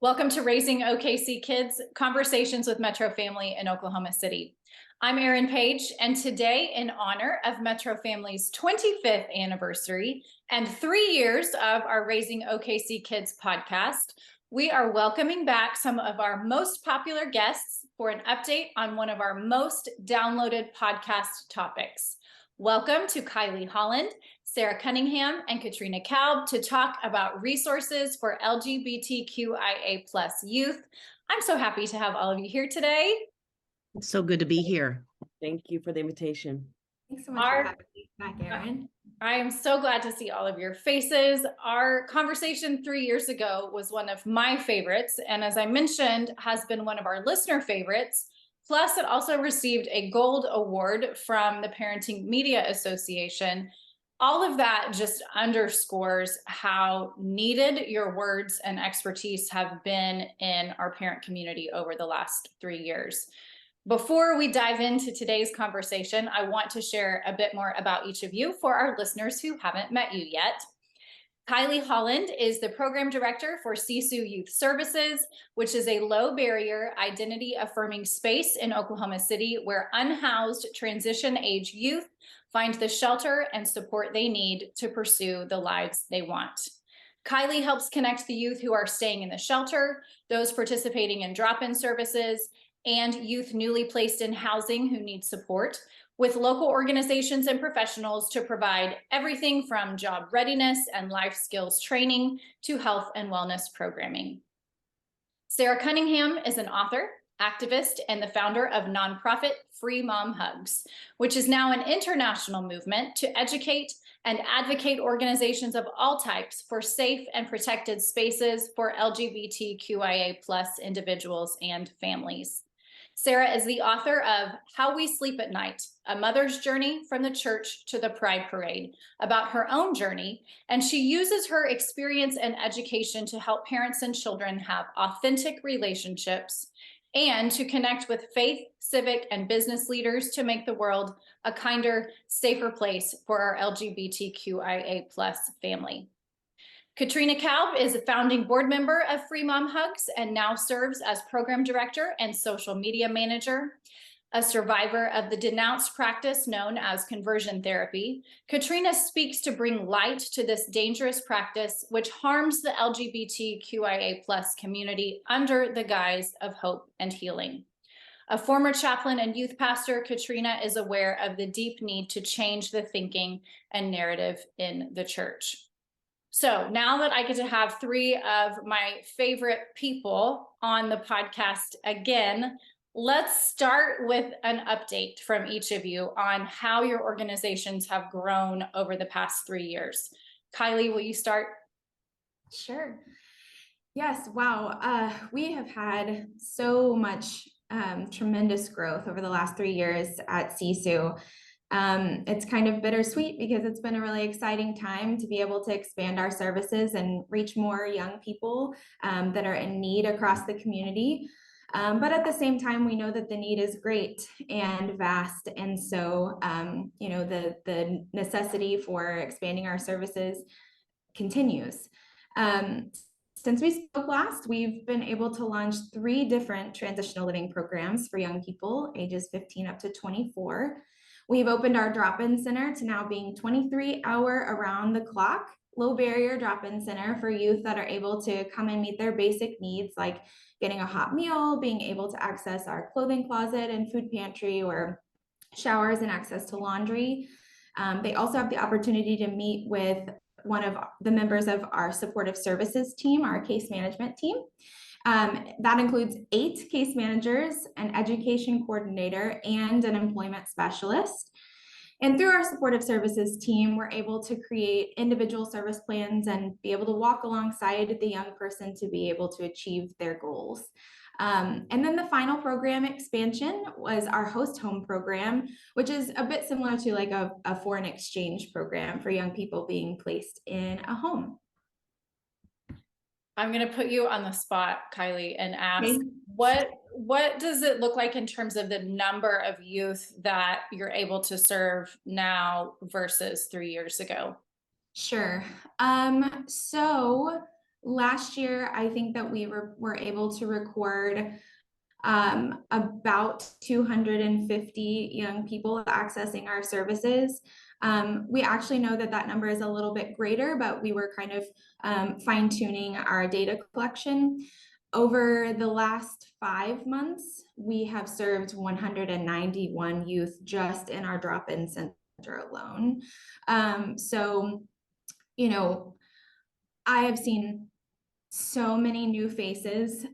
Welcome to Raising OKC Kids, Conversations with Metro Family in Oklahoma City. I'm Erin Page, and today, in honor of Metro Family's 25th anniversary and 3 years of our Raising OKC Kids podcast, we are welcoming back some of our most popular guests for an update on one of our most downloaded podcast topics. Welcome to Kylie Holland, Sarah Cunningham, and Katrina Kalb to talk about resources for LGBTQIA+ youth. I'm so happy to have all of you here today. It's so good to be here. Thank you for the invitation. Thanks so much for having me back, Erin. I am so glad to see all of your faces. Our conversation 3 years ago was one of my favorites, and as I mentioned, has been one of our listener favorites. Plus, it also received a gold award from the Parenting Media Association. All of that just underscores how needed your words and expertise have been in our parent community over the last 3 years. Before we dive into today's conversation, I want to share a bit more about each of you for our listeners who haven't met you yet. Kylie Holland is the Program Director for CSU Youth Services, which is a low-barrier, identity-affirming space in Oklahoma City where unhoused transition-age youth find the shelter and support they need to pursue the lives they want. Kylie helps connect the youth who are staying in the shelter, those participating in drop-in services, and youth newly placed in housing who need support, with local organizations and professionals to provide everything from job readiness and life skills training to health and wellness programming. Sarah Cunningham is an author, activist, and the founder of nonprofit Free Mom Hugs, which is now an international movement to educate and advocate organizations of all types for safe and protected spaces for LGBTQIA+ individuals and families. Sarah is the author of How We Sleep at Night, A Mother's Journey from the Church to the Pride Parade, about her own journey, and she uses her experience and education to help parents and children have authentic relationships and to connect with faith, civic, and business leaders to make the world a kinder, safer place for our LGBTQIA+ family. Katrina Kalb is a founding board member of Free Mom Hugs and now serves as program director and social media manager. A survivor of the denounced practice known as conversion therapy, Katrina speaks to bring light to this dangerous practice which harms the LGBTQIA+ community under the guise of hope and healing. A former chaplain and youth pastor, Katrina is aware of the deep need to change the thinking and narrative in the church. So now that I get to have three of my favorite people on the podcast again, let's start with an update from each of you on how your organizations have grown over the past 3 years. Kylie, will you start? Sure. Yes, wow. We have had so much tremendous growth over the last 3 years at CSU. It's kind of bittersweet because it's been a really exciting time to be able to expand our services and reach more young people that are in need across the community. But at the same time, we know that the need is great and vast. And so, the necessity for expanding our services continues. Since we spoke last, we've been able to launch 3 different transitional living programs for young people ages 15 up to 24. We've opened our drop-in center to now being 23-hour around-the-clock low barrier drop-in center for youth that are able to come and meet their basic needs like getting a hot meal, being able to access our clothing closet and food pantry, or showers and access to laundry. They also have the opportunity to meet with one of the members of our supportive services team, our case management team. That includes 8 case managers, an education coordinator, and an employment specialist. And through our supportive services team, we're able to create individual service plans and be able to walk alongside the young person to be able to achieve their goals. And then the final program expansion was our host home program, which is a bit similar to like a foreign exchange program for young people being placed in a home. I'm going to put you on the spot, Kylie, and ask, Okay. what does it look like in terms of the number of youth that you're able to serve now versus 3 years ago? Sure. So Last year, I think that we were able to record about 250 young people accessing our services. We actually know that that number is a little bit greater, but we were kind of fine tuning our data collection. Over the last 5 months, we have served 191 youth just in our drop-in center alone. So, you know, I have seen so many new faces,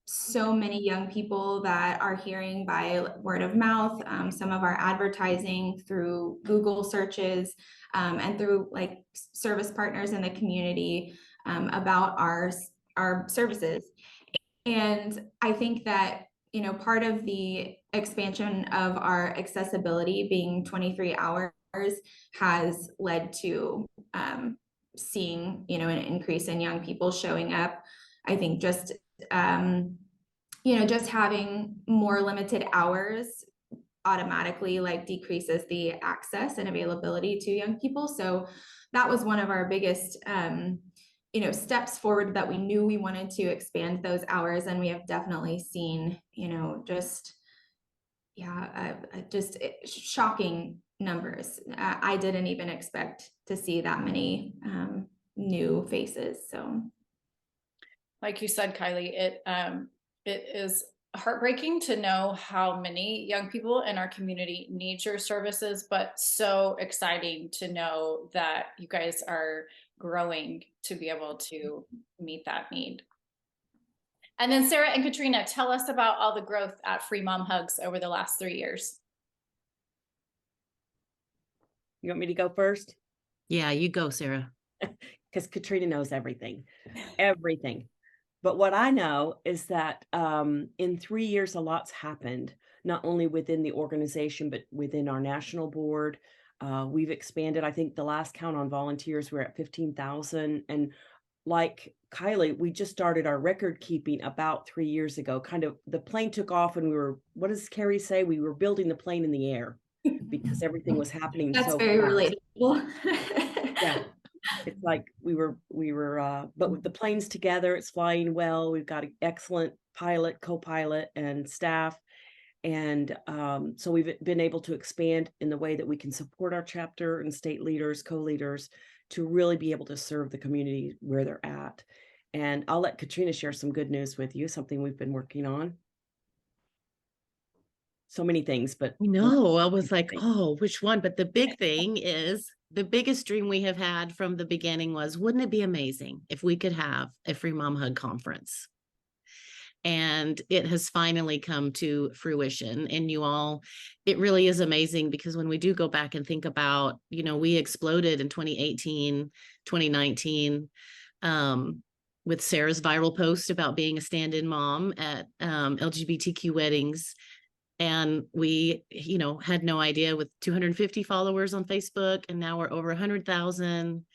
so many young people that are hearing by word of mouth, some of our advertising through Google searches, and through like service partners in the community, about our services. And I think that, you know, part of the expansion of our accessibility being 23 hours has led to seeing, you know, an increase in young people showing up. I think just, you know, just having more limited hours automatically like decreases the access and availability to young people. So that was one of our biggest, you know, steps forward, that we knew we wanted to expand those hours. And we have definitely seen, you know, just, yeah, just shocking numbers. I didn't even expect to see that many new faces. So, Like you said, Kylie, it is heartbreaking to know how many young people in our community need your services, but so exciting to know that you guys are growing to be able to meet that need. And then Sarah and Katrina, tell us about all the growth at Free Mom Hugs over the last 3 years. You want me to go first? Yeah, you go, Sarah. Because Katrina knows everything, everything. But what I know is that in 3 years, a lot's happened, not only within the organization, but within our national board. We've expanded. I think the last count on volunteers, we're at 15,000. And like Kylie, we just started our record keeping about 3 years ago. Kind of the plane took off and we were, what does Carrie say? We were building the plane in the air because everything was happening that's so very fast. relatable. Yeah. It's like we were, but with the planes together, it's flying well. We've got an excellent pilot, co-pilot, and staff. And so we've been able to expand in the way that we can support our chapter and state leaders, co-leaders, to really be able to serve the community where they're at. And I'll let Katrina share some good news with you, something we've been working on. So many things, but No, I was like, oh, which one? But the big thing is, the biggest dream we have had from the beginning was, wouldn't it be amazing if we could have a Free Mom Hug conference? And it has finally come to fruition. And you all, it really is amazing, because when we do go back and think about, you know, we exploded in 2018, 2019, with Sarah's viral post about being a stand-in mom at LGBTQ weddings. And we, you know, had no idea, with 250 followers on Facebook, and now we're over 100,000.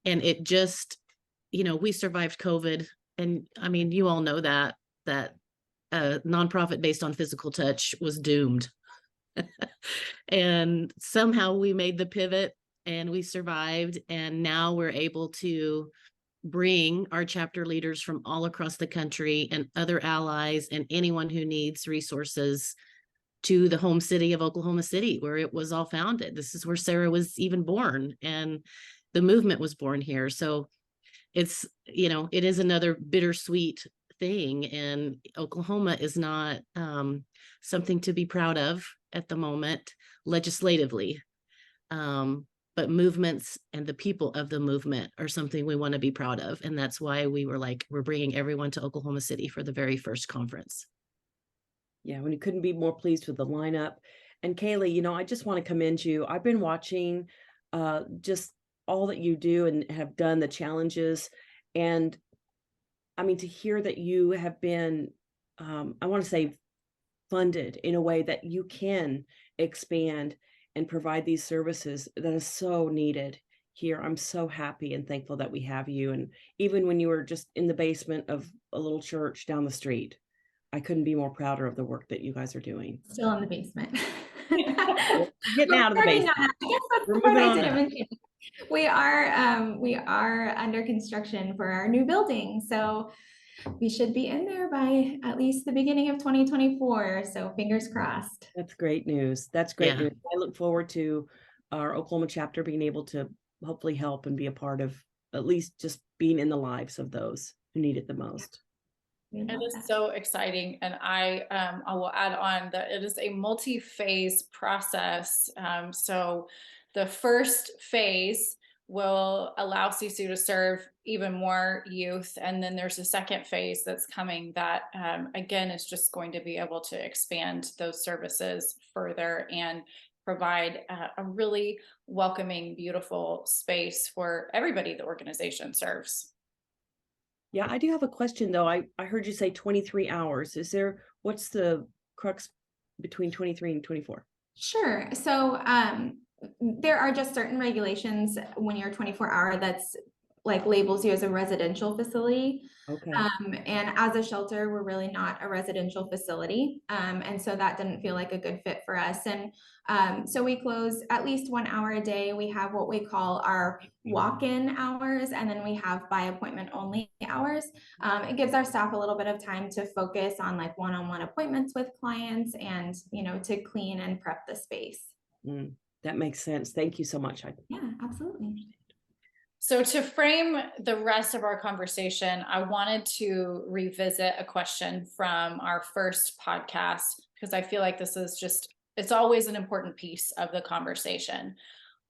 And it just, you know, we survived COVID. And I mean, you all know that a nonprofit based on physical touch was doomed. And somehow we made the pivot and we survived. And now we're able to bring our chapter leaders from all across the country and other allies and anyone who needs resources to the home city of Oklahoma City, where it was all founded. This is where Sarah was even born, and the movement was born here. So it's, you know, it is another bittersweet thing. And Oklahoma is not something to be proud of at the moment legislatively. But movements and the people of the movement are something we want to be proud of. And that's why we were like, we're bringing everyone to Oklahoma City for the very first conference. yeah, when you couldn't be more pleased with the lineup. And Kaylee, you know, I just want to commend you. I've been watching just all that you do and have done, the challenges. And I mean, to hear that you have been, I want to say, funded in a way that you can expand and provide these services that is so needed here. I'm so happy and thankful that we have you. And even when you were just in the basement of a little church down the street, I couldn't be more prouder of the work that you guys are doing. Still in the basement. Getting out of the basement. I guess that's We're the part moving I on didn't up. mention. We are under construction for our new building, so we should be in there by at least the beginning of 2024. So fingers crossed. That's great news. That's great Yeah. news. I look forward to our Oklahoma chapter being able to hopefully help and be a part of at least just being in the lives of those who need it the most. We It love is that. so exciting, and I will add on that it is a multi-phase process. So the first phase will allow CSU to serve even more youth, and then there's a second phase that's coming that again is just going to be able to expand those services further and provide a really welcoming, beautiful space for everybody the organization serves. Yeah, I do have a question though. I heard you say 23 hours. What's the crux between 23 and 24? Sure. So there are just certain regulations when you're 24-hour that's like labels you as a residential facility. Okay. And as a shelter, we're really not a residential facility. And so that didn't feel like a good fit for us. And so we close at least 1 hour a day. We have what we call our walk-in hours, and then we have by appointment only hours. It gives our staff a little bit of time to focus on like one-on-one appointments with clients and, to clean and prep the space. That makes sense. Thank you so much. Yeah, absolutely. So to frame the rest of our conversation, I wanted to revisit a question from our first podcast, because I feel like this is it's always an important piece of the conversation.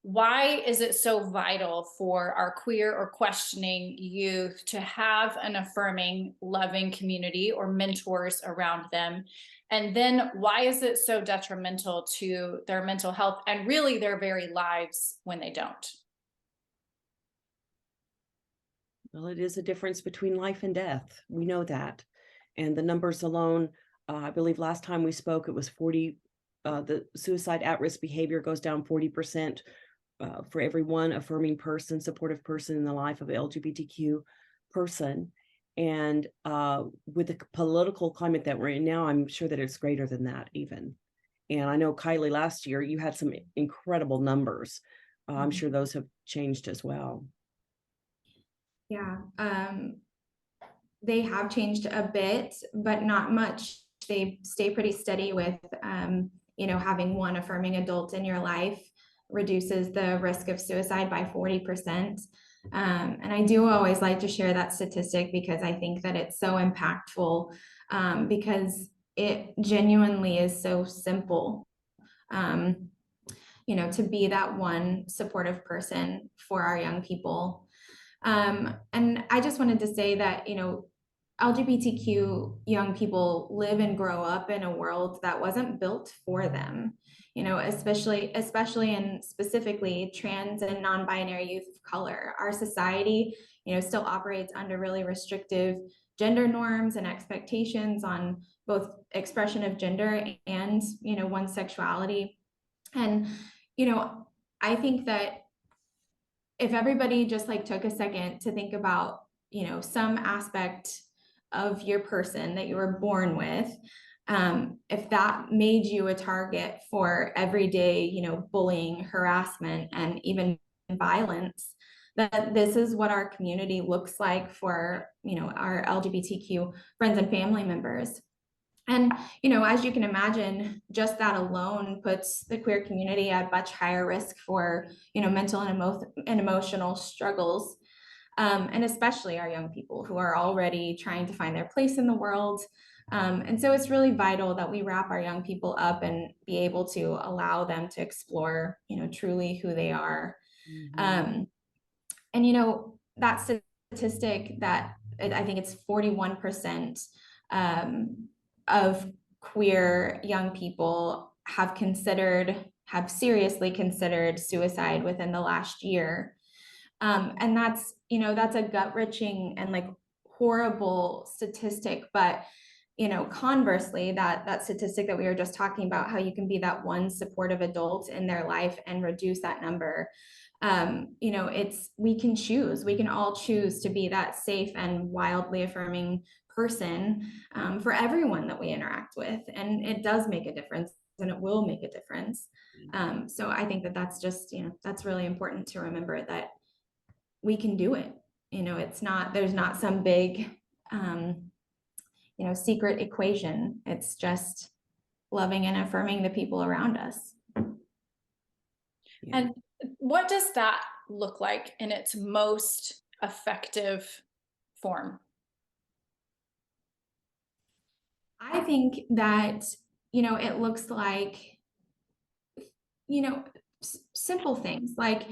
Why is it so vital for our queer or questioning youth to have an affirming, loving community or mentors around them? And then why is it so detrimental to their mental health and really their very lives when they don't? Well, it is a difference between life and death. We know that. And the numbers alone, I believe last time we spoke, it was 40, the suicide at-risk behavior goes down 40% for every one affirming person, supportive person in the life of an LGBTQ person. And with the political climate that we're in now, I'm sure that it's greater than that even. And I know, Kylie, last year you had some incredible numbers. I'm sure those have changed as well. Yeah, they have changed a bit, but not much. They stay pretty steady with, having one affirming adult in your life reduces the risk of suicide by 40%. And I do always like to share that statistic because I think that it's so impactful, because it genuinely is so simple, to be that one supportive person for our young people. And I just wanted to say that, LGBTQ young people live and grow up in a world that wasn't built for them, especially and specifically trans and non-binary youth of color. Our society, still operates under really restrictive gender norms and expectations on both expression of gender and, one's sexuality. And, I think that if everybody just like took a second to think about, some aspect of your person that you were born with, if that made you a target for everyday, bullying, harassment, and even violence, that this is what our community looks like for, our LGBTQ friends and family members. And, as you can imagine, just that alone puts the queer community at much higher risk for, mental and emotional struggles. And especially our young people who are already trying to find their place in the world. And so it's really vital that we wrap our young people up and be able to allow them to explore, truly who they are. And, that statistic that I think it's 41%, of queer young people have seriously considered suicide within the last year. And that's a gut-wrenching and like horrible statistic, but conversely, that statistic that we were just talking about, how you can be that one supportive adult in their life and reduce that number. We can all choose to be that safe and wildly affirming person for everyone that we interact with. And it does make a difference and it will make a difference. So I think that that's just, that's really important to remember, that we can do it. There's not some big, secret equation. It's just loving and affirming the people around us. And what does that look like in its most effective form? I think that, it looks like, simple things like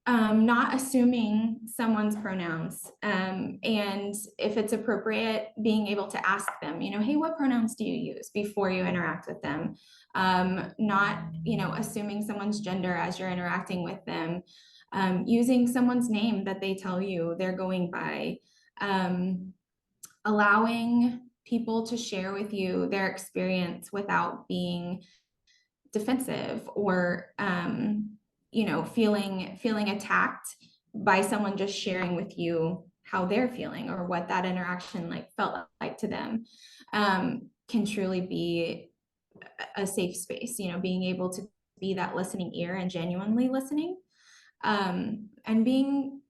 not assuming someone's pronouns. And if it's appropriate, being able to ask them, hey, what pronouns do you use before you interact with them? Not, assuming someone's gender as you're interacting with them. Using someone's name that they tell you they're going by. Allowing people to share with you their experience without being defensive or feeling attacked by someone just sharing with you how they're feeling or what that interaction felt like to them, can truly be a safe space. Being able to be that listening ear and genuinely listening, and being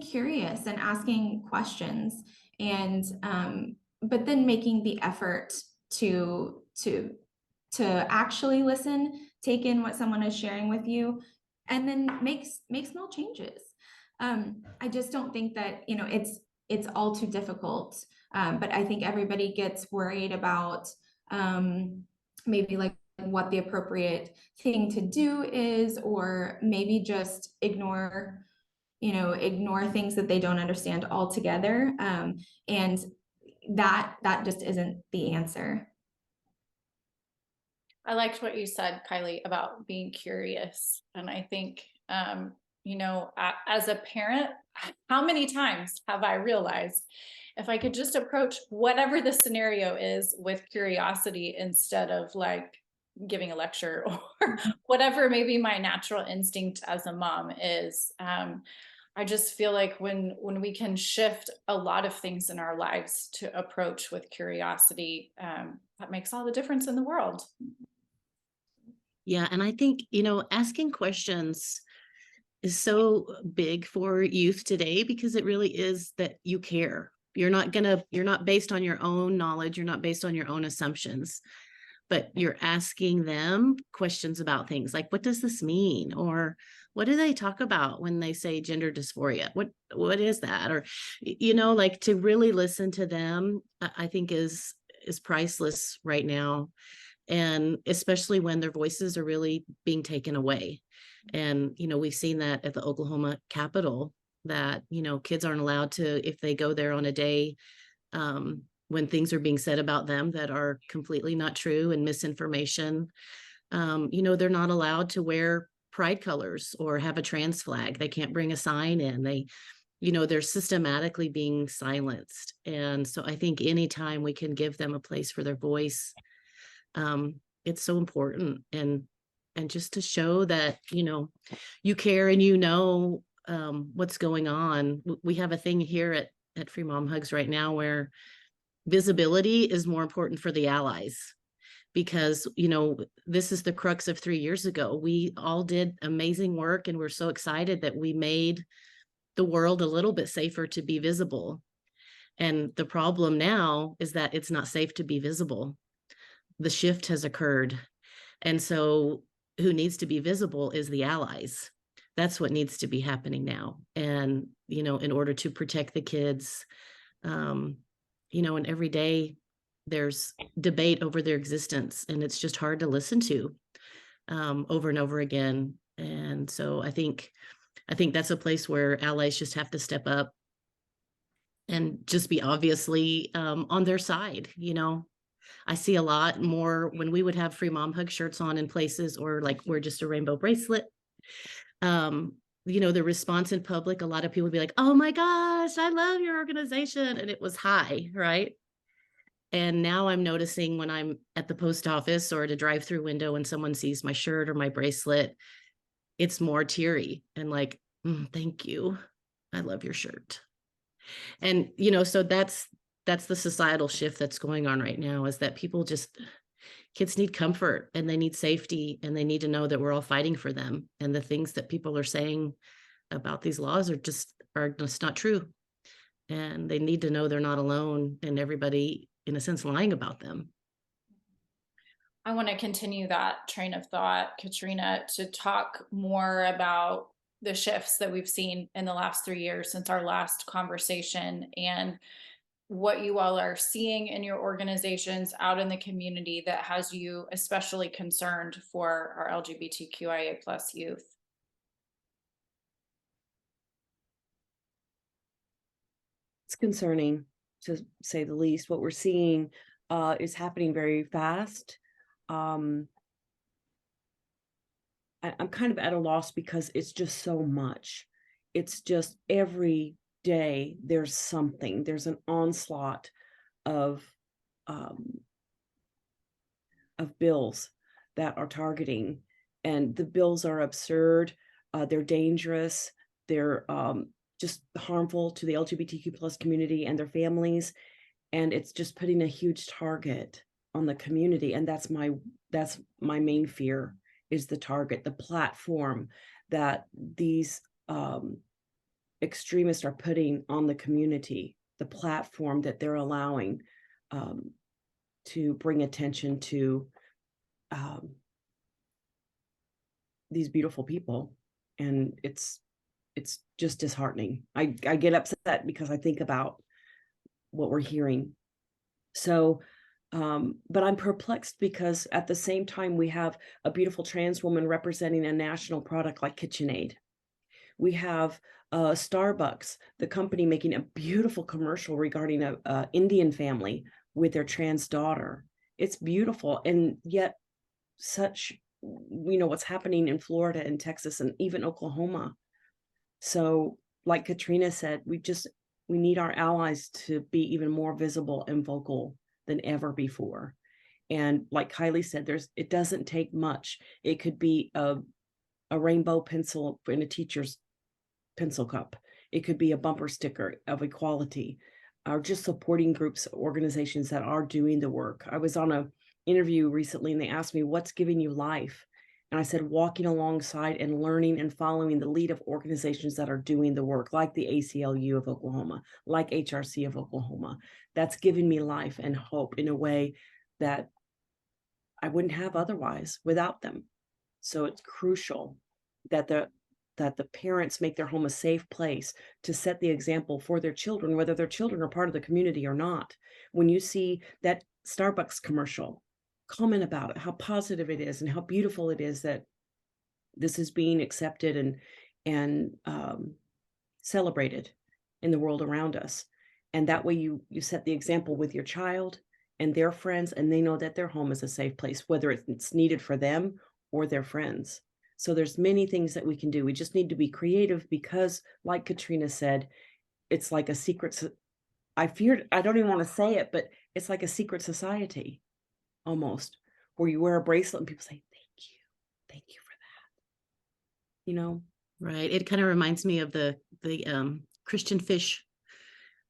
curious and asking questions, and but then making the effort to actually listen, take in what someone is sharing with you, and then make small changes. I just don't think that it's all too difficult, but I think everybody gets worried about maybe what the appropriate thing to do is, or maybe just ignore things that they don't understand altogether. And that just isn't the answer. I liked what you said, Kylie, about being curious. And I think, as a parent, how many times have I realized if I could just approach whatever the scenario is with curiosity instead of giving a lecture or whatever maybe my natural instinct as a mom is. I just feel like when we can shift a lot of things in our lives to approach with curiosity, that makes all the difference in the world. Yeah. And I think, asking questions is so big for youth today, because it really is that you care. You're not based on your own knowledge. You're not based on your own assumptions, but you're asking them questions about things like, what does this mean? Or what do they talk about when they say gender dysphoria? What is that? Or, to really listen to them, I think is priceless right now. And especially when their voices are really being taken away. And, we've seen that at the Oklahoma Capitol, that, kids aren't allowed to, if they go there on a day, when things are being said about them that are completely not true and misinformation, they're not allowed to wear pride colors or have a trans flag. They can't bring a sign in. They're systematically being silenced. And so I think anytime we can give them a place for their voice, it's so important. And just to show that, you care and what's going on. We have a thing here at Free Mom Hugs right now where visibility is more important for the allies, because, this is the crux of 3 years ago. We all did amazing work, and we're so excited that we made the world a little bit safer to be visible. And the problem now is that it's not safe to be visible. The shift has occurred. And so who needs to be visible is the allies. That's what needs to be happening now. And, in order to protect the kids, and every day there's debate over their existence, and it's just hard to listen to over and over again. And so I think that's a place where allies just have to step up and just be obviously on their side. I see a lot more when we would have Free Mom Hug shirts on in places, or wear just a rainbow bracelet. The response in public, a lot of people would be like, oh my gosh, I love your organization. And it was high, right? And now I'm noticing when I'm at the post office or at a drive-through window and someone sees my shirt or my bracelet, it's more teary and thank you. I love your shirt. And, so that's the societal shift that's going on right now, is that people just, Kids need comfort and they need safety and they need to know that we're all fighting for them. And the things that people are saying about these laws are just not true. And they need to know they're not alone and everybody, in a sense, lying about them. I want to continue that train of thought, Katrina, to talk more about the shifts that we've seen in the last 3 years since our last conversation, and what you all are seeing in your organizations out in the community that has you especially concerned for our LGBTQIA plus youth. It's concerning, to say the least. What we're seeing is happening very fast. I'm kind of at a loss because it's just so much. It's just every day there's something. There's an onslaught of bills that are targeting, and the bills are absurd. They're dangerous. They're just harmful to the LGBTQ plus community and their families, and it's just putting a huge target on the community. And that's my main fear, is the target, the platform that these extremists are putting on the community, the platform that they're allowing to bring attention to these beautiful people. And it's just disheartening. I get upset because I think about what we're hearing. So but I'm perplexed because at the same time we have a beautiful trans woman representing a national product like KitchenAid. We have Starbucks, the company, making a beautiful commercial regarding a Indian family with their trans daughter. It's beautiful. And yet such, what's happening in Florida and Texas and even Oklahoma. So like Katrina said, we need our allies to be even more visible and vocal than ever before. And like Kylie said, it doesn't take much. It could be a rainbow pencil in a teacher's pencil cup. It could be a bumper sticker of equality, or just supporting groups, organizations that are doing the work. I was on an interview recently and they asked me, what's giving you life? And I said, walking alongside and learning and following the lead of organizations that are doing the work, like the ACLU of Oklahoma, like HRC of Oklahoma. That's given me life and hope in a way that I wouldn't have otherwise without them. So it's crucial that the parents make their home a safe place to set the example for their children, whether their children are part of the community or not. When you see that Starbucks commercial, comment about it, how positive it is and how beautiful it is that this is being accepted and celebrated in the world around us. And that way you set the example with your child and their friends, and they know that their home is a safe place, whether it's needed for them or their friends. So there's many things that we can do. We just need to be creative because, like Katrina said, it's like a secret. I don't even want to say it, but it's like a secret society almost, where you wear a bracelet and people say, thank you for that. Right. It kind of reminds me of the Christian fish,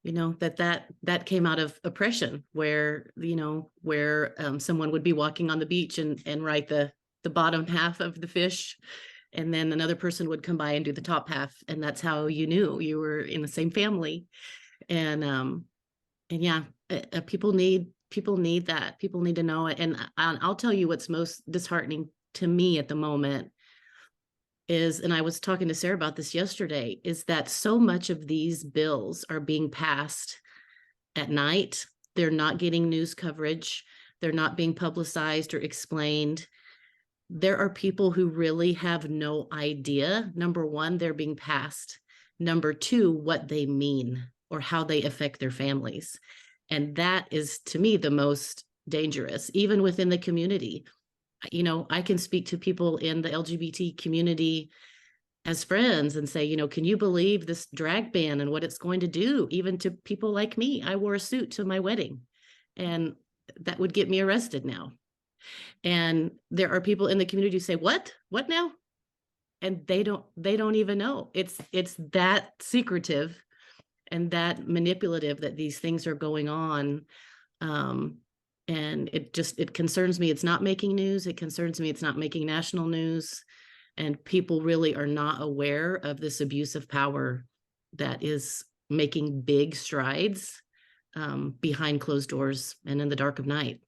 that came out of oppression, where someone would be walking on the beach and write the bottom half of the fish, and then another person would come by and do the top half, and that's how you knew you were in the same family. And yeah, people need that. People need to know it. And I'll tell you what's most disheartening to me at the moment is, and I was talking to Sarah about this yesterday, is that so much of these bills are being passed at night. They're not getting news coverage. They're not being publicized or explained. There are people who really have no idea, number one, they're being passed. Number two, what they mean or how they affect their families. And that is, to me, the most dangerous, even within the community. I can speak to people in the LGBT community as friends and say, can you believe this drag ban and what it's going to do, even to people like me? I wore a suit to my wedding, and that would get me arrested now. And there are people in the community who say, what now? And they don't even know. It's that secretive and that manipulative that these things are going on. And And it concerns me. It's not making news. It concerns me. It's not making national news. And people really are not aware of this abuse of power that is making big strides behind closed doors and in the dark of night.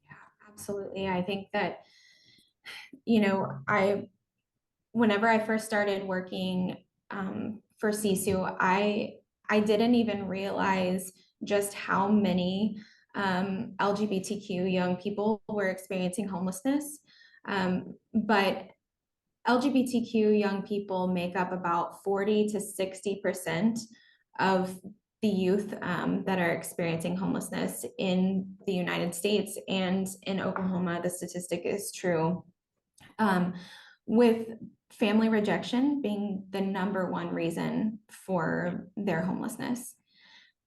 Yeah, absolutely. I think that, whenever I first started working for CSU, I didn't even realize just how many LGBTQ young people were experiencing homelessness. But LGBTQ young people make up about 40 to 60% of the youth that are experiencing homelessness in the United States, and in Oklahoma, the statistic is true. With family rejection being the number one reason for their homelessness.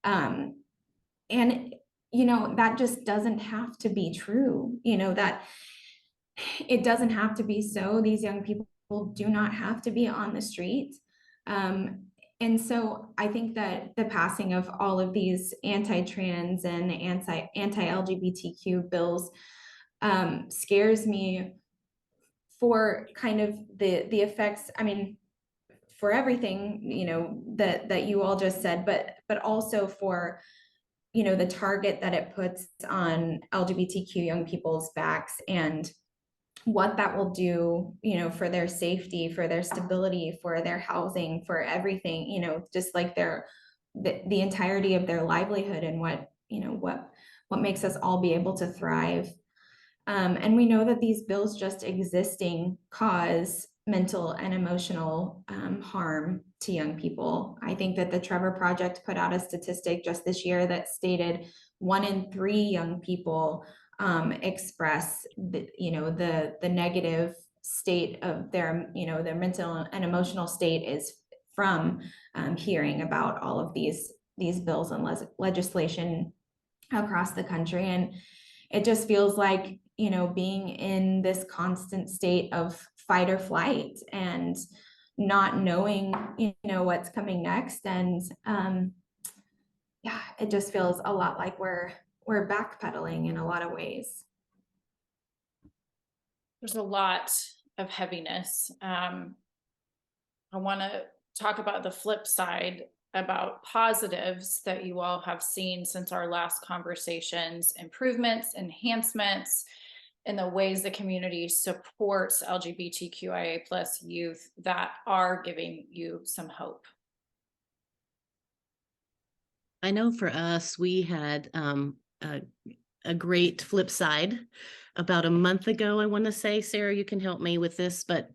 And, that just doesn't have to be true, that it doesn't have to be so. These young people do not have to be on the street. And so I think that the passing of all of these anti-trans and anti-LGBTQ bills scares me for kind of the effects, I mean, for everything, that you all just said, but also for, the target that it puts on LGBTQ young people's backs, and what that will do, for their safety, for their stability, for their housing, for everything, just like the entirety of their livelihood, and what makes us all be able to thrive. And we know that these bills just existing cause mental and emotional harm to young people. I think that the Trevor Project put out a statistic just this year that stated 1 in 3 young people express the negative state of their mental and emotional state is from hearing about all of these bills and legislation across the country. And it just feels like, being in this constant state of fight or flight, and not knowing, what's coming next. And yeah, it just feels a lot like we're backpedaling in a lot of ways. There's a lot of heaviness. I want to talk about the flip side, about positives that you all have seen since our last conversations, improvements, enhancements in the ways the community supports LGBTQIA plus youth that are giving you some hope. I know for us, we had a great flip side about a month ago. I want to say, Sarah, you can help me with this, but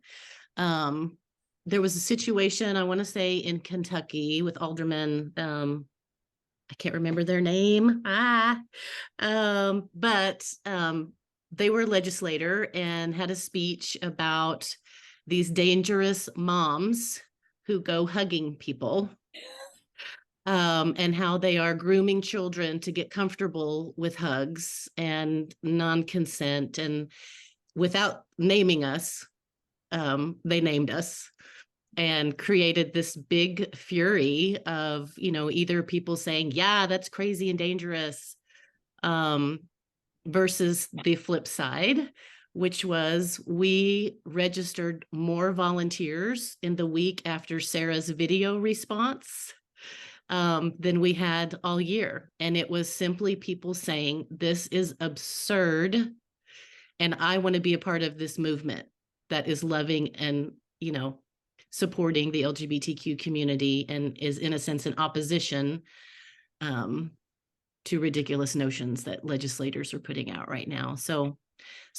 there was a situation, I want to say, in Kentucky with aldermen. I can't remember their name. But they were a legislator and had a speech about these dangerous moms who go hugging people. And how they are grooming children to get comfortable with hugs and non-consent. And without naming us, they named us and created this big fury of, either people saying, yeah, that's crazy and dangerous, versus the flip side, which was we registered more volunteers in the week after Sarah's video response than we had all year. And it was simply people saying, this is absurd. And I want to be a part of this movement that is loving and, supporting the LGBTQ community, and is in a sense in opposition to ridiculous notions that legislators are putting out right now. So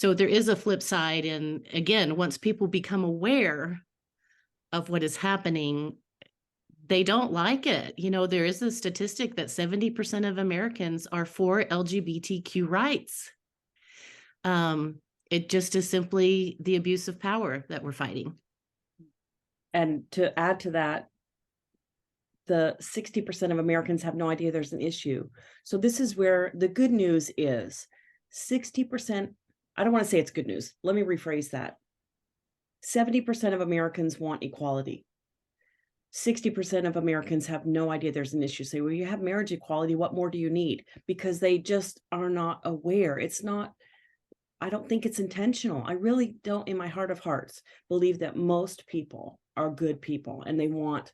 there is a flip side. And again, once people become aware of what is happening, they don't like it. There is a statistic that 70% of Americans are for LGBTQ rights. It just is simply the abuse of power that we're fighting. And to add to that, the 60% of Americans have no idea there's an issue. So this is where the good news is. 60%, I don't want to say it's good news. Let me rephrase that. 70% of Americans want equality. 60% of Americans have no idea there's an issue. Say, well, you have marriage equality. What more do you need? Because they just are not aware. It's not, I don't think it's intentional. I really don't, in my heart of hearts, believe that most people are good people and they want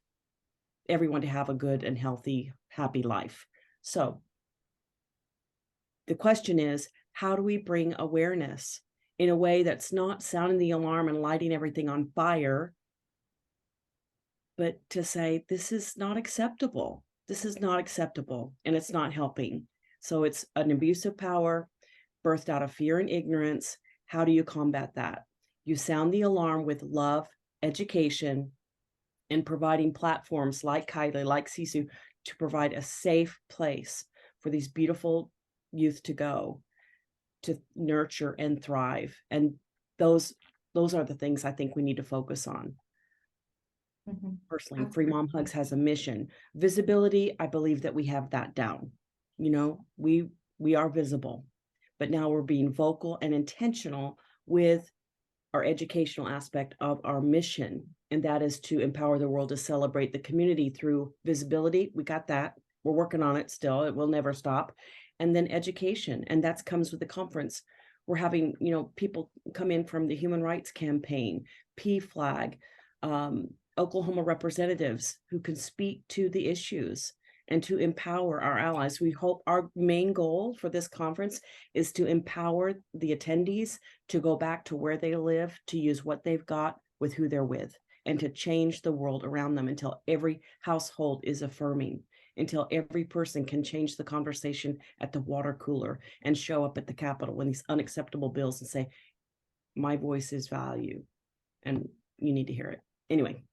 everyone to have a good and healthy, happy life. So the question is, how do we bring awareness in a way that's not sounding the alarm and lighting everything on fire, but to say, this is not acceptable. This is not acceptable, and it's not helping. So it's an abuse of power birthed out of fear and ignorance. How do you combat that? You sound the alarm with love, education, and providing platforms like Kylie, like Sisu, to provide a safe place for these beautiful youth to go, to nurture and thrive. And those are the things I think we need to focus on. Personally, Free Mom Hugs has a mission. Visibility, I believe that we have that down. You know, we are visible, but now we're being vocal and intentional with our educational aspect of our mission, and that is to empower the world to celebrate the community through visibility. We got that. We're working on it still. It will never stop. And then education, and that comes with the conference. We're having, you know, people come in from the Human Rights Campaign, PFLAG, Oklahoma representatives who can speak to the issues and to empower our allies. We hope our main goal for this conference is to empower the attendees to go back to where they live, to use what they've got with who they're with, and to change the world around them until every household is affirming, until every person can change the conversation at the water cooler and show up at the Capitol when these unacceptable bills and say, my voice is value and you need to hear it. Anyway,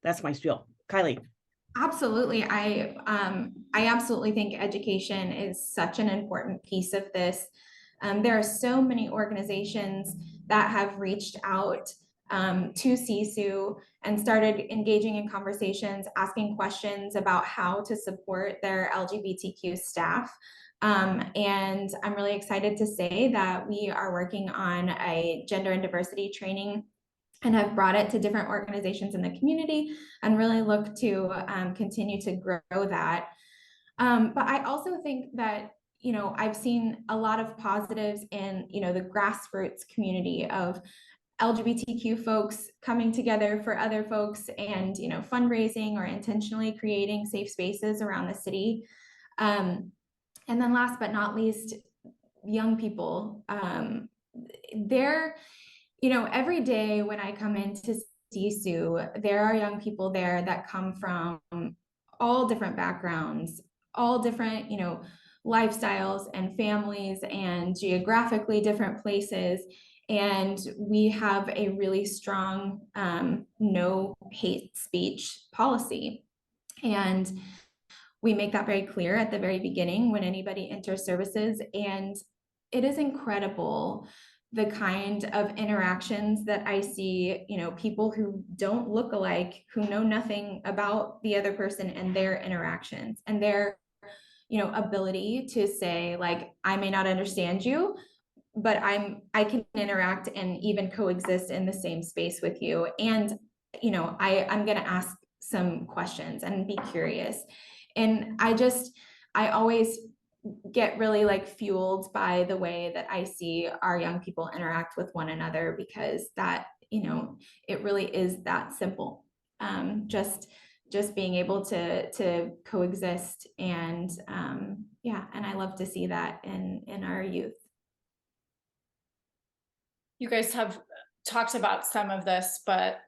that's my spiel. Kylie. Absolutely. I absolutely think education is such an important piece of this. There are so many organizations that have reached out to CSU and started engaging in conversations, asking questions about how to support their LGBTQ staff. And I'm really excited to say that we are working on a gender and diversity training and have brought it to different organizations in the community and really look to continue to grow that. But I also think that, you know, I've seen a lot of positives in, you know, the grassroots community of LGBTQ folks coming together for other folks and, you know, fundraising or intentionally creating safe spaces around the city. And then last but not least, young people. They're, you know, every day when I come into CSU, there are young people there that come from all different backgrounds, all different, you know, lifestyles and families and geographically different places. And we have a really strong no hate speech policy. And we make that very clear at the very beginning when anybody enters services. And it is incredible the kind of interactions that I see, you know, people who don't look alike, who know nothing about the other person and their interactions and their, you know, ability to say, like, I may not understand you, but I can interact and even coexist in the same space with you. And, you know, I'm going to ask some questions and be curious. And I always get really like fueled by the way that I see our young people interact with one another, because that, you know, it really is that simple. Just being able to coexist and yeah, and I love to see that in our youth. You guys have talked about some of this, but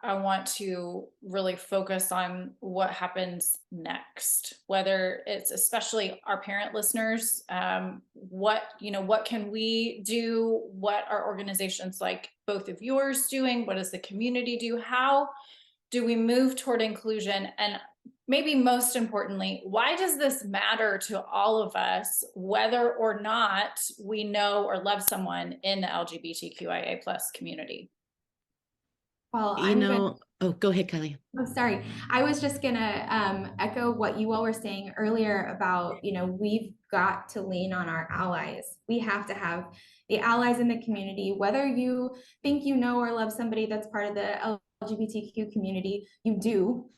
I want to really focus on what happens next, whether it's especially our parent listeners, what can we do? What are organizations like both of yours doing? What does the community do? How do we move toward inclusion? And maybe most importantly, why does this matter to all of us, whether or not we know or love someone in the LGBTQIA+ community? Well, Go ahead, Kylie. Oh, sorry. I was just gonna echo what you all were saying earlier about, you know, we've got to lean on our allies. We have to have the allies in the community, whether you think you know or love somebody that's part of the LGBTQ community, you do.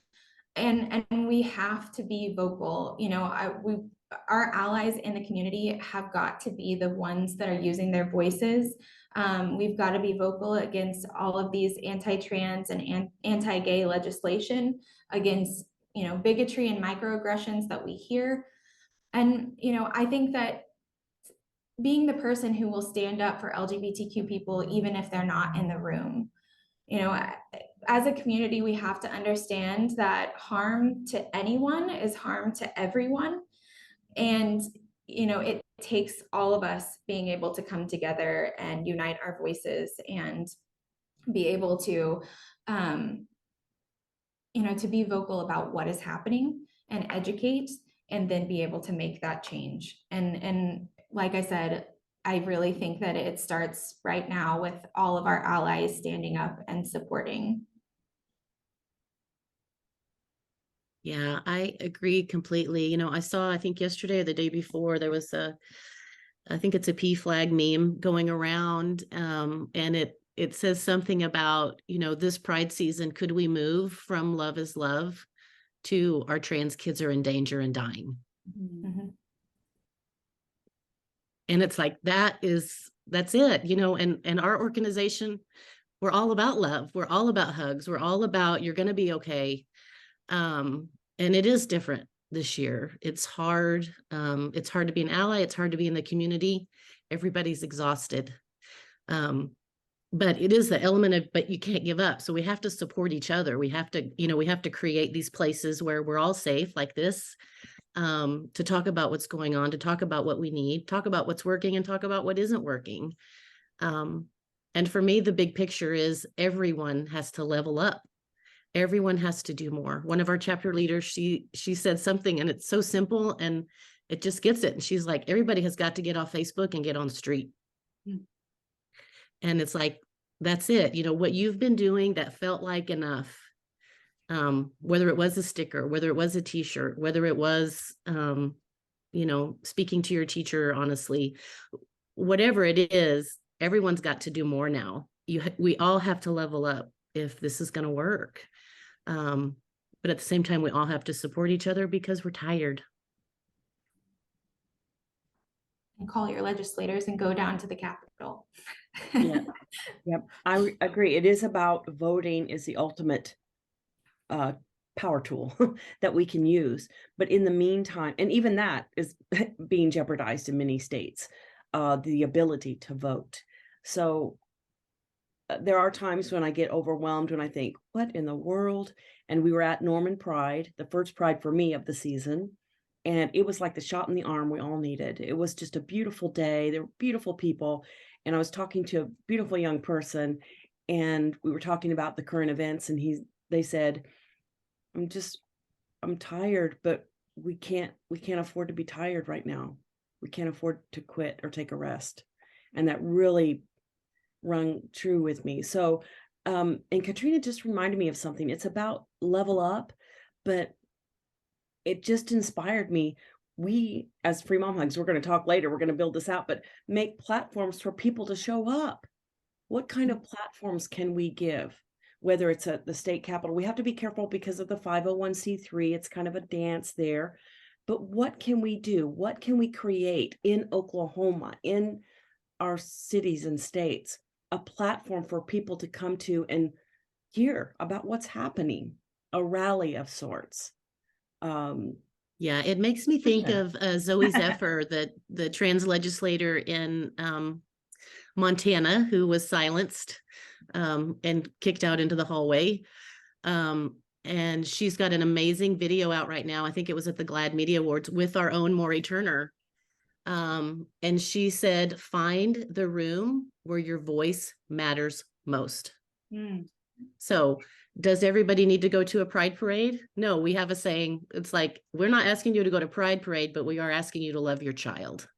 and we have to be vocal. You know, our allies in the community have got to be the ones that are using their voices. We've got to be vocal against all of these anti-trans and anti-gay legislation, against, you know, bigotry and microaggressions that we hear. And, you know, I think that being the person who will stand up for LGBTQ people, even if they're not in the room, you know, as a community, we have to understand that harm to anyone is harm to everyone. And, you know, it takes all of us being able to come together and unite our voices and be able to, you know, to be vocal about what is happening and educate, and then be able to make that change. And like I said, I really think that it starts right now with all of our allies standing up and supporting. Yeah, I agree completely. You know, I think yesterday or the day before, there was I think it's a P flag meme going around. And it says something about, you know, this Pride season, could we move from love is love to our trans kids are in danger and dying? Mm-hmm. And it's like, that's it, you know, and our organization, we're all about love. We're all about hugs. We're all about, you're going to be okay. And it is different this year. It's hard. It's hard to be an ally. It's hard to be in the community. Everybody's exhausted. But it is the element of, but you can't give up. So we have to support each other. We have to, you know, we have to create these places where we're all safe like this, to talk about what's going on, to talk about what we need, talk about what's working and talk about what isn't working. And for me, the big picture is everyone has to level up. Everyone has to do more. One of our chapter leaders, she said something, and it's so simple and it just gets it. And she's like, everybody has got to get off Facebook and get on the street. And it's like, that's it. You know, what you've been doing that felt like enough, whether it was a sticker, whether it was a t-shirt, whether it was, you know, speaking to your teacher, honestly, whatever it is, everyone's got to do more now. We all have to level up if this is going to work. But at the same time, we all have to support each other because we're tired. And call your legislators and go down to the Capitol. Yeah. Yep. I agree. It is about voting is the ultimate power tool that we can use. But in the meantime, and even that is being jeopardized in many states, the ability to vote. So there are times when I get overwhelmed when I think, what in the world? And we were at Norman Pride, the first Pride for me of the season. And it was like the shot in the arm we all needed. It was just a beautiful day. There were beautiful people. And I was talking to a beautiful young person, and we were talking about the current events. And they said, I'm tired, but we can't afford to be tired right now. We can't afford to quit or take a rest. And that really rung true with me. So, and Katrina just reminded me of something. It's about level up, but it just inspired me. We, as Free Mom Hugs, we're going to talk later, we're going to build this out, but make platforms for people to show up. What kind of platforms can we give? Whether it's at the state capitol, we have to be careful because of the 501c3. It's kind of a dance there. But what can we do? What can we create in Oklahoma, in our cities and states? A platform for people to come to and hear about what's happening, a rally of sorts. Yeah, it makes me think of Zoe Zephyr, the trans legislator in Montana, who was silenced and kicked out into the hallway. And she's got an amazing video out right now. I think it was at the GLAAD Media Awards with our own Maury Turner. And she said, find the room where your voice matters most. So does everybody need to go to a pride parade? No, we have a saying. It's like, we're not asking you to go to pride parade, but we are asking you to love your child.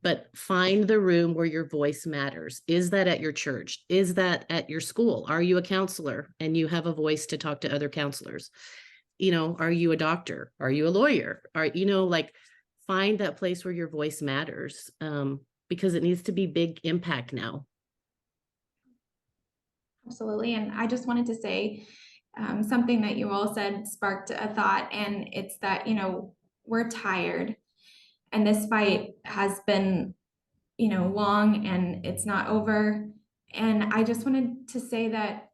But find the room where your voice matters. Is that at your church? Is that at your school? Are you a counselor and you have a voice to talk to other counselors? You know, are you a doctor? Are you a lawyer? Like, find that place where your voice matters, because it needs to be big impact now. Absolutely. And I just wanted to say, something that you all said sparked a thought, and it's that, we're tired, and this fight has been, long, and it's not over. And I just wanted to say that,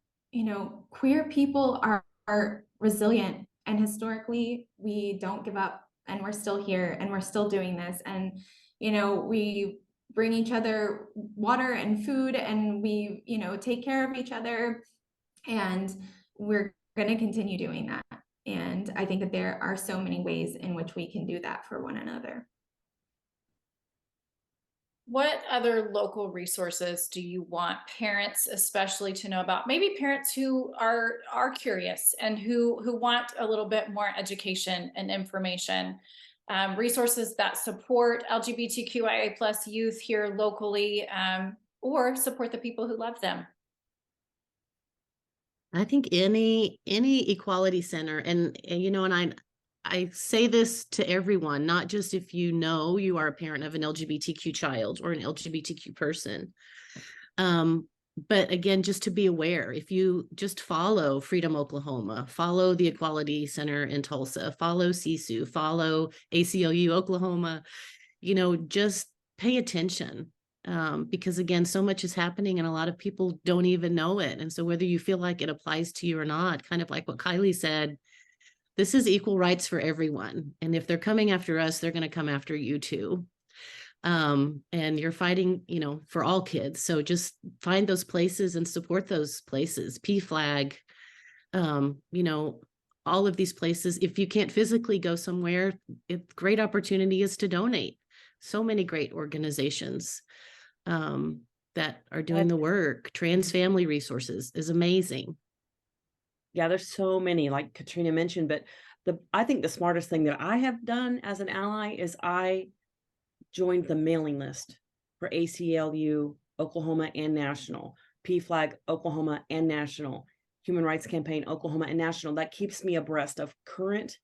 queer people are resilient, and historically we don't give up, and we're still here, and we're still doing this. And, we bring each other water and food, and we, take care of each other, and we're going to continue doing that. And I think that there are so many ways in which we can do that for one another. What other local resources do you want parents especially to know about? Maybe parents who are curious and who want a little bit more education and information. Resources that support LGBTQIA plus youth here locally, or support the people who love them. I think any equality center, and I say this to everyone, not just if you know you are a parent of an LGBTQ child or an LGBTQ person. But again, just to be aware, if you just follow Freedom Oklahoma, follow the Equality Center in Tulsa, follow CSU, follow ACLU Oklahoma, just pay attention. Because again, so much is happening and a lot of people don't even know it. And so whether you feel like it applies to you or not, kind of like what Kylie said, this is equal rights for everyone. And if they're coming after us, they're going to come after you too. And you're fighting, for all kids. So just find those places and support those places. PFLAG, all of these places. If you can't physically go somewhere, great opportunity is to donate. So many great organizations that are doing the work. Trans Family Resources is amazing. Yeah, there's so many, like Katrina mentioned, but I think the smartest thing that I have done as an ally is I joined the mailing list for ACLU Oklahoma and national, PFLAG Oklahoma and national, Human Rights Campaign Oklahoma and national. That keeps me abreast of current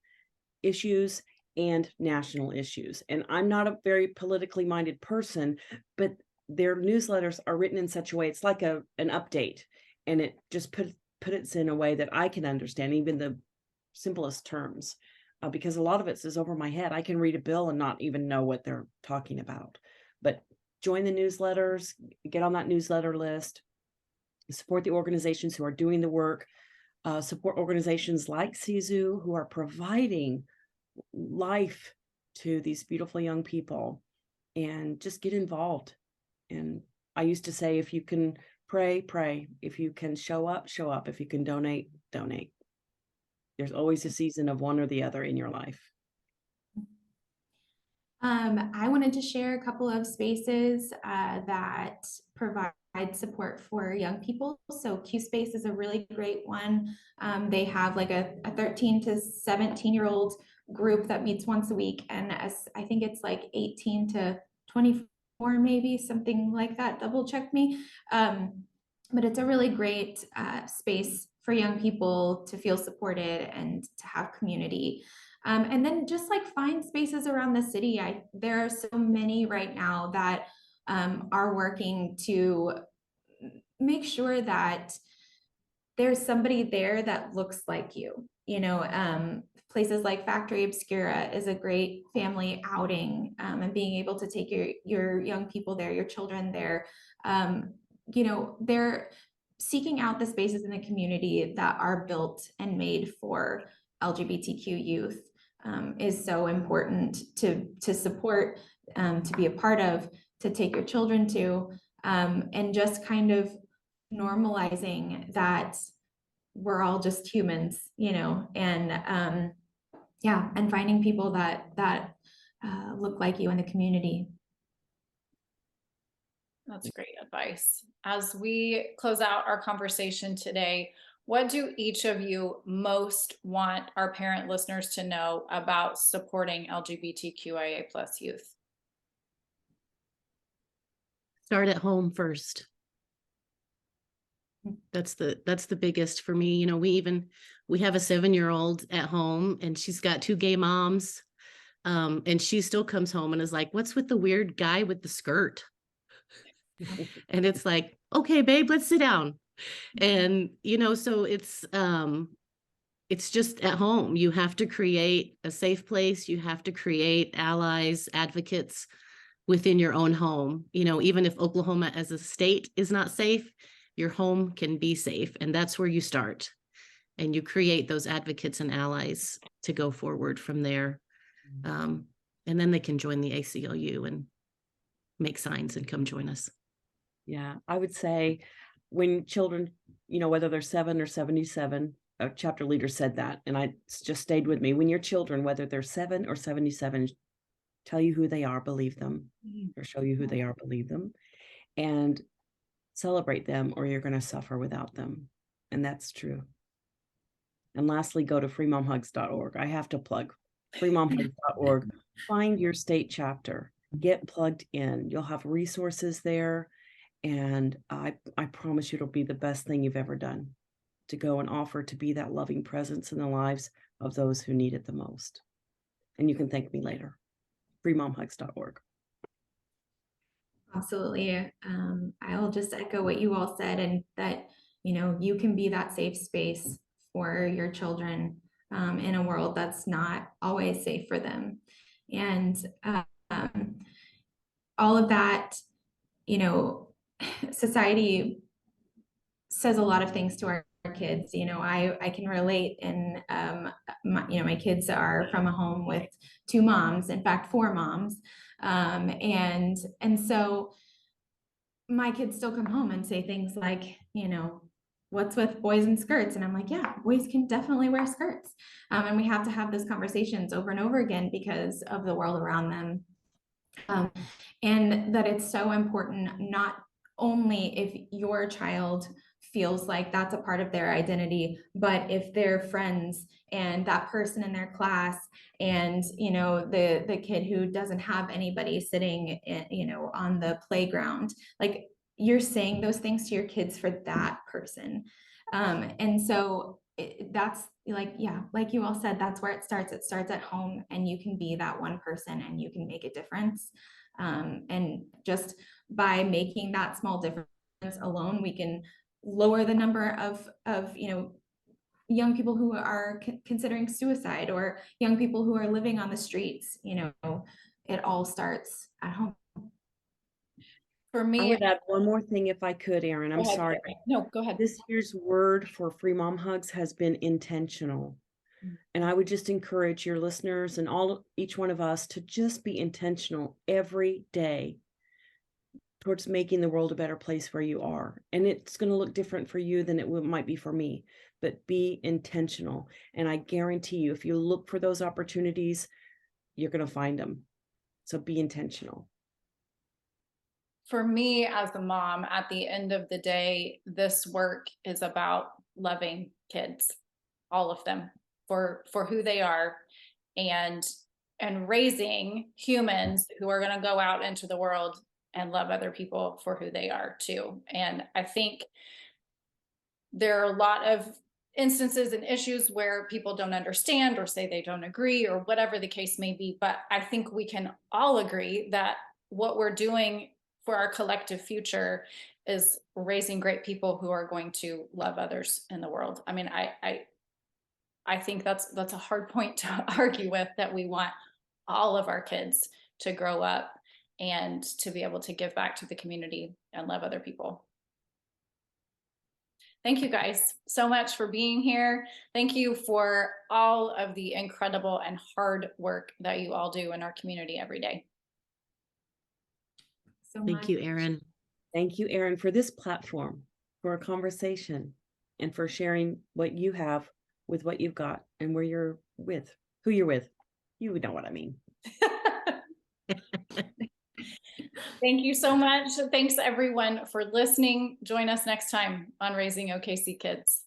issues and national issues. And I'm not a very politically minded person, but their newsletters are written in such a way, it's like an update, and it just put it in a way that I can understand, even the simplest terms, because a lot of it is over my head. I can read a bill and not even know what they're talking about. But join the newsletters, get on that newsletter list, support the organizations who are doing the work, support organizations like CSU who are providing life to these beautiful young people, and just get involved. And I used to say, if you can pray, pray. If you can show up, show up. If you can donate, donate. There's always a season of one or the other in your life. I wanted to share a couple of spaces that provide support for young people. So Q Space is a really great one. They have like a 13 to 17-year-old group that meets once a week. And I think it's like 18 to 24, maybe something like that. Double check me. But it's a really great space for young people to feel supported and to have community. And then just like find spaces around the city. There are so many right now that are working to make sure that there's somebody there that looks like you. Places like Factory Obscura is a great family outing, and being able to take your young people there, your children there. They're seeking out the spaces in the community that are built and made for LGBTQ youth. Is so important to support, to be a part of, to take your children to, and just kind of normalizing that we're all just humans, and and finding people that look like you in the community. That's great advice. As we close out our conversation today, what do each of you most want our parent listeners to know about supporting LGBTQIA plus youth? Start at home first. That's the biggest for me. We have a 7-year-old at home, and she's got 2 gay moms. And she still comes home and is like, what's with the weird guy with the skirt? And it's like, okay, babe, let's sit down. And, so it's, it's just at home. You have to create a safe place. You have to create allies, advocates within your own home. You know, even if Oklahoma as a state is not safe, your home can be safe. And that's where you start. And you create those advocates and allies to go forward from there. And then they can join the ACLU and make signs and come join us. Yeah, I would say when children, whether they're 7 or 77, a chapter leader said that, and it's just stayed with me. When your children, whether they're 7 or 77, tell you who they are, believe them, or show you who they are, believe them, and celebrate them, or you're going to suffer without them. And that's true. And lastly, go to freemomhugs.org. I have to plug freemomhugs.org. Find your state chapter, get plugged in. You'll have resources there. And I promise you it'll be the best thing you've ever done, to go and offer to be that loving presence in the lives of those who need it the most. And you can thank me later. freemomhugs.org. Absolutely. I'll just echo what you all said, and that, you can be that safe space for your children in a world that's not always safe for them. And all of that, society says a lot of things to our kids. I can relate in, my kids are from a home with 2 moms, in fact, 4 moms. And so my kids still come home and say things like, what's with boys and skirts? And I'm like, yeah, boys can definitely wear skirts. And we have to have those conversations over and over again because of the world around them. And that it's so important, not only if your child feels like that's a part of their identity, but if their friends and that person in their class and, the kid who doesn't have anybody sitting, on the playground, like, you're saying those things to your kids for that person. And so that's like, yeah, like you all said, that's where it starts. It starts at home, and you can be that one person and you can make a difference. And just by making that small difference alone, we can lower the number of young people who are considering suicide, or young people who are living on the streets. It all starts at home. For me, I would add one more thing if I could, Erin. I'm sorry. No, go ahead. This year's word for Free Mom Hugs has been intentional. And I would just encourage your listeners and each one of us to just be intentional every day towards making the world a better place where you are. And it's going to look different for you than it might be for me, but be intentional. And I guarantee you, if you look for those opportunities, you're going to find them. So be intentional. For me as a mom, at the end of the day, this work is about loving kids, all of them, for who they are, and raising humans who are going to go out into the world and love other people for who they are too. And I think there are a lot of instances and issues where people don't understand or say they don't agree or whatever the case may be. But I think we can all agree that what we're doing for our collective future is raising great people who are going to love others in the world. I mean, I think that's a hard point to argue with, that we want all of our kids to grow up and to be able to give back to the community and love other people. Thank you guys so much for being here. Thank you for all of the incredible and hard work that you all do in our community every day. Thank you, Erin. Thank you, Erin, for this platform, for a conversation, and for sharing what you have with what you've got and where you're with, who you're with. You would know what I mean. Thank you so much. Thanks everyone for listening. Join us next time on Raising OKC Kids.